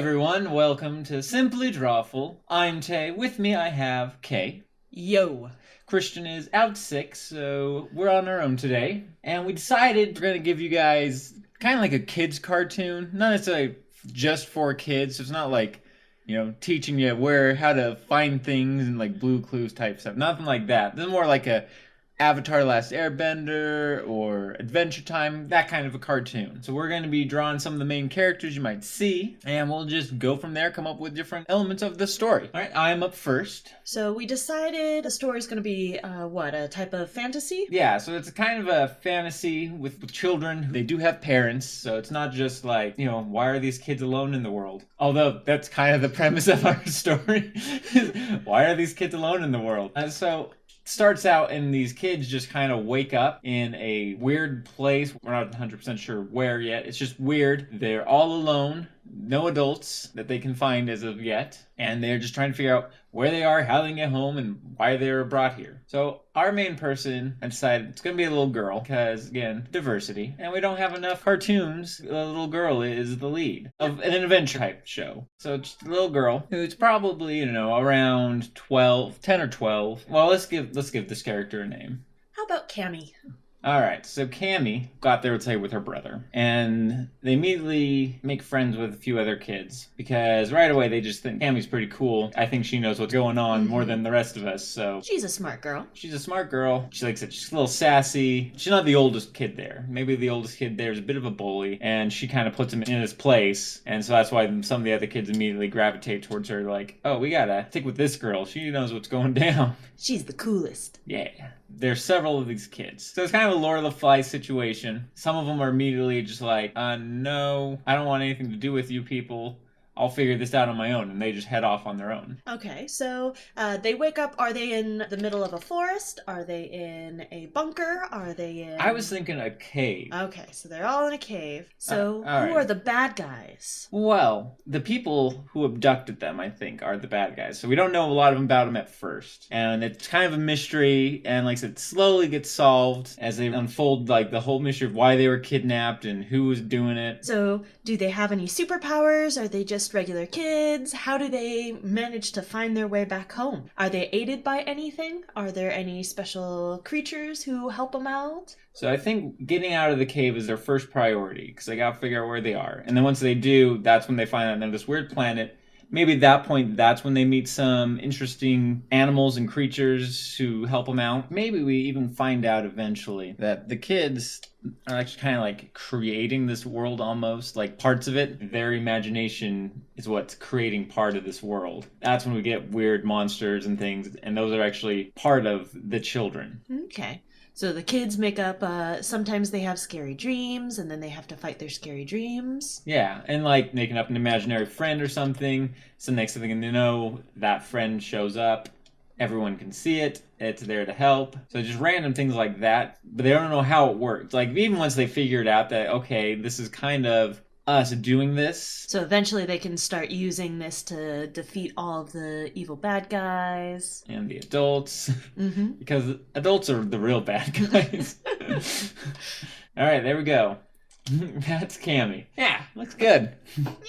everyone, welcome to Simply Drawful. I'm Tay, with me I have Kay. Yo. Christian is out sick, so we're on our own today. And we decided we're going to give you guys kind of like a kid's cartoon. Not necessarily just for kids, so it's not like, teaching you how to find things and like Blue Clues type stuff. Nothing like that. This is more like a Avatar: Last Airbender or Adventure Time, that kind of a cartoon. So we're going to be drawing some of the main characters you might see, and we'll just go from there, come up with different elements of the story. All right, I'm up first. So we decided the story is going to be, a type of fantasy? Yeah, so it's kind of a fantasy with children. They do have parents, so it's not just like, why are these kids alone in the world? Although that's kind of the premise of our story. Why are these kids alone in the world? Starts out and these kids just kind of wake up in a weird place. We're not 100% sure where yet. It's just weird. They're all alone. No adults that they can find as of yet. And they're just trying to figure out where they are, how they can get home, and why they were brought here. So our main person, I decided it's going to be a little girl because, again, diversity. And we don't have enough cartoons. The little girl is the lead of an adventure type show. So it's a little girl who's probably, around 10 or 12. Well, let's give this character a name. How about Cammy? Alright, so Cammy got there, with her brother. And they immediately make friends with a few other kids. Because right away they just think Cammy's pretty cool. I think she knows what's going on more than the rest of us, so... She's a smart girl. She's a smart girl. She's like I said, she's a little sassy. She's not the oldest kid there. Maybe the oldest kid there is a bit of a bully. And she kind of puts him in his place. And so that's why some of the other kids immediately gravitate towards her like, oh, we gotta stick with this girl. She knows what's going down. She's the coolest. Yeah. There's several of these kids. So it's kind of a Lord of the Flies situation. Some of them are immediately just like, no, I don't want anything to do with you people. I'll figure this out on my own. And they just head off on their own. Okay, so they wake up. Are they in the middle of a forest? Are they in a bunker? Are they in... I was thinking a cave. Okay, so they're all in a cave. So who right. are the bad guys? Well, the people who abducted them, I think, are the bad guys. So we don't know a lot about them at first. And it's kind of a mystery. And like I said, slowly gets solved as they unfold like the whole mystery of why they were kidnapped and who was doing it. So do they have any superpowers? Are they just regular kids? How do they manage to find their way back home? Are they aided by anything? Are there any special creatures who help them out? So I think getting out of the cave is their first priority because they gotta figure out where they are. And then once they do, that's when they find out they're this weird planet. Maybe at that point, that's when they meet some interesting animals and creatures who help them out. Maybe we even find out eventually that the kids are actually kind of like creating this world almost, like parts of it. Their imagination is what's creating part of this world. That's when we get weird monsters and things, and those are actually part of the children. Okay. So the kids make up, sometimes they have scary dreams, and then they have to fight their scary dreams. Yeah, and like making up an imaginary friend or something. So next thing you know, that friend shows up. Everyone can see it. It's there to help. So just random things like that. But they don't know how it works. Like even once they figured out that, okay, this is kind of us doing this. So eventually they can start using this to defeat all of the evil bad guys. And the adults. Mm-hmm. Because adults are the real bad guys. Alright, there we go. That's Cammy. Yeah, looks good.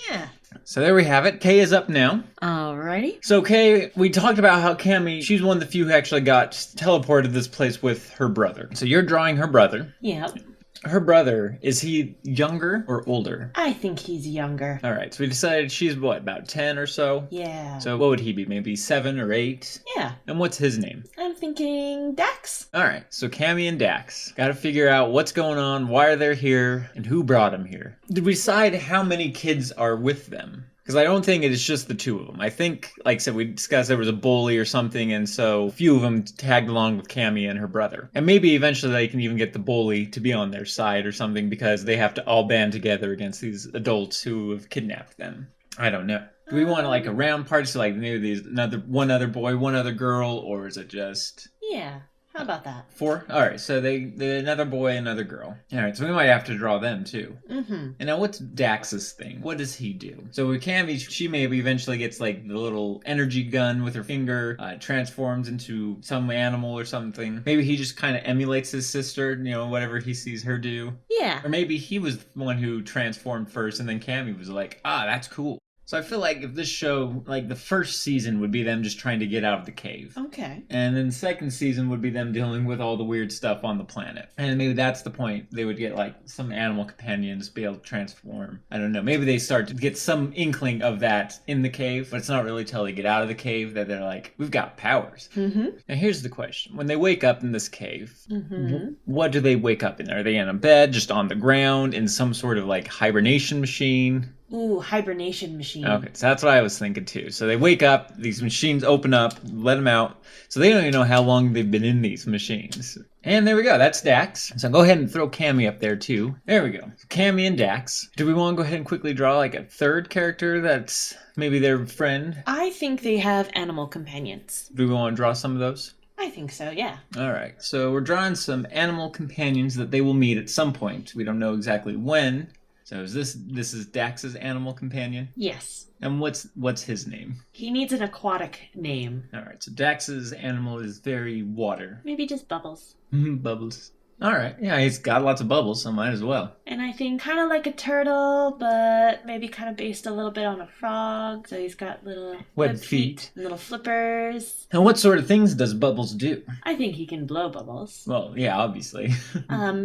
Yeah. So there we have it. Kay is up now. Alrighty. So Kay, we talked about how Cammy, she's one of the few who actually got teleported to this place with her brother. So you're drawing her brother. Yep. Her brother, is he younger or older? I think he's younger. All right, so we decided she's what, about 10 or so? Yeah. So what would he be, maybe 7 or 8? Yeah. And what's his name? I'm thinking Dax. All right, so Cammy and Dax. Got to figure out what's going on, why are they here, and who brought them here. Did we decide how many kids are with them? Because I don't think it is just the two of them. I think, like I said, we discussed there was a bully or something, and so a few of them tagged along with Cammy and her brother. And maybe eventually they can even get the bully to be on their side or something because they have to all band together against these adults who have kidnapped them. I don't know. Do we want like a round party, so like maybe one other boy, one other girl, or is it just... Yeah. How about that? 4? Alright, so they another boy, another girl. Alright, so we might have to draw them too. Mm-hmm. And now what's Dax's thing? What does he do? So with Cammy, she maybe eventually gets like the little energy gun with her finger, transforms into some animal or something. Maybe he just kind of emulates his sister, whatever he sees her do. Yeah. Or maybe he was the one who transformed first and then Cammy was like, that's cool. So I feel like if this show, like the first season would be them just trying to get out of the cave. Okay. And then the second season would be them dealing with all the weird stuff on the planet. And maybe that's the point. They would get like some animal companions, be able to transform. I don't know. Maybe they start to get some inkling of that in the cave, but it's not really till they get out of the cave that they're like, we've got powers. Mm-hmm. Now here's the question. When they wake up in this cave, Mm-hmm. what do they wake up in? Are they in a bed, just on the ground, in some sort of like hibernation machine? Ooh, hibernation machine. Okay, so that's what I was thinking too. So they wake up, these machines open up, let them out. So they don't even know how long they've been in these machines. And there we go, that's Dax. So go ahead and throw Cammy up there too. There we go, Cammy and Dax. Do we want to go ahead and quickly draw like a third character that's maybe their friend? I think they have animal companions. Do we want to draw some of those? I think so, yeah. All right, so we're drawing some animal companions that they will meet at some point. We don't know exactly when. So is this is Dax's animal companion? Yes. And what's his name? He needs an aquatic name. All right, so Dax's animal is very water. Maybe just Bubbles. Bubbles. All right, yeah, he's got lots of bubbles, so might as well. And I think kind of like a turtle, but maybe kind of based a little bit on a frog. So he's got little Webbed feet. and little flippers. And what sort of things does Bubbles do? I think he can blow bubbles. Well, yeah, obviously.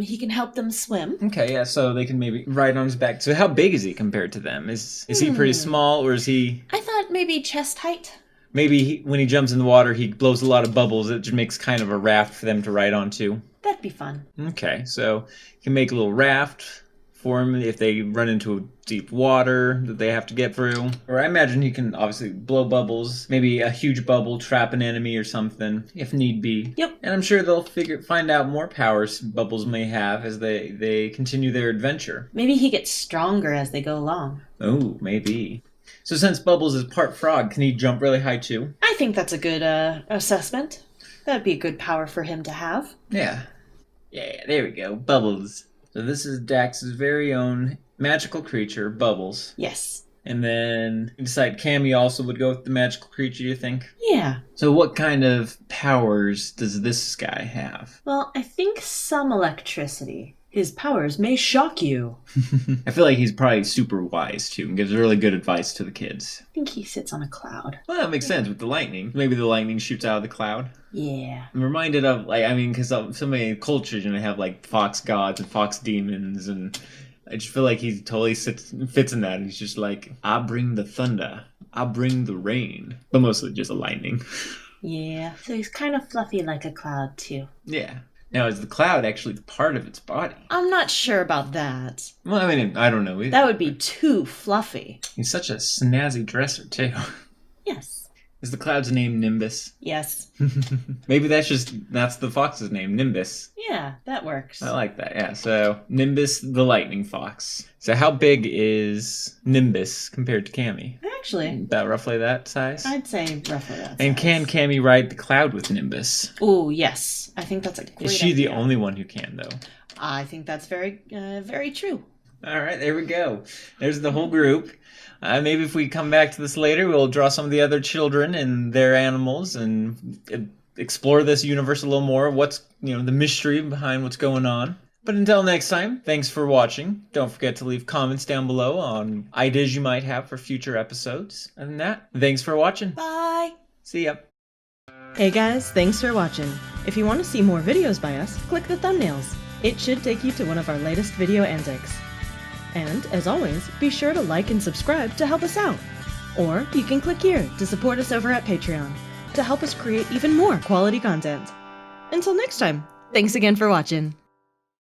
He can help them swim. Okay, yeah, so they can maybe ride on his back. So how big is he compared to them? Is he pretty small, or is he... I thought maybe chest height. Maybe when he jumps in the water, he blows a lot of bubbles. It just makes kind of a raft for them to ride onto. That'd be fun. Okay, so you can make a little raft for him if they run into deep water that they have to get through. Or I imagine he can obviously blow bubbles, maybe a huge bubble, trap an enemy or something, if need be. Yep. And I'm sure they'll find out more powers Bubbles may have as they continue their adventure. Maybe he gets stronger as they go along. Oh, maybe. So since Bubbles is part frog, can he jump really high too? I think that's a good assessment. That'd be a good power for him to have. Yeah. Yeah, there we go. Bubbles. So this is Dax's very own magical creature, Bubbles. Yes. And then you decide Cammy also would go with the magical creature, you think? Yeah. So what kind of powers does this guy have? Well, I think some electricity. His powers may shock you. I feel like he's probably super wise, too, and gives really good advice to the kids. I think he sits on a cloud. Well, that makes sense with the lightning. Maybe the lightning shoots out of the cloud. Yeah. I'm reminded of, because so many cultures, they have, fox gods and fox demons, and I just feel like he totally fits in that. And he's just like, I bring the thunder. I bring the rain. But mostly just a lightning. Yeah. So he's kind of fluffy like a cloud, too. Yeah. Now, is the cloud actually part of its body? I'm not sure about that. Well, I don't know. That would be too fluffy. He's such a snazzy dresser, too. Yes. Is the cloud's name Nimbus? Yes. Maybe that's the fox's name, Nimbus. Yeah, that works. I like that, yeah. So, Nimbus the lightning fox. So how big is Nimbus compared to Cammy? Actually, About roughly that size? I'd say roughly that And size. can Cammy ride the cloud with Nimbus? Oh, yes. I think that's a great Is she the idea. only one who can, though? I think that's very true. All right, there we go. There's the whole group. Maybe if we come back to this later, we'll draw some of the other children and their animals and explore this universe a little more. What's, the mystery behind what's going on. But until next time, thanks for watching. Don't forget to leave comments down below on ideas you might have for future episodes. Other than that, thanks for watching. Bye. See ya. Hey guys, thanks for watching. If you want to see more videos by us, click the thumbnails. It should take you to one of our latest video antics. And, as always, be sure to like and subscribe to help us out. Or you can click here to support us over at Patreon to help us create even more quality content. Until next time, thanks again for watching.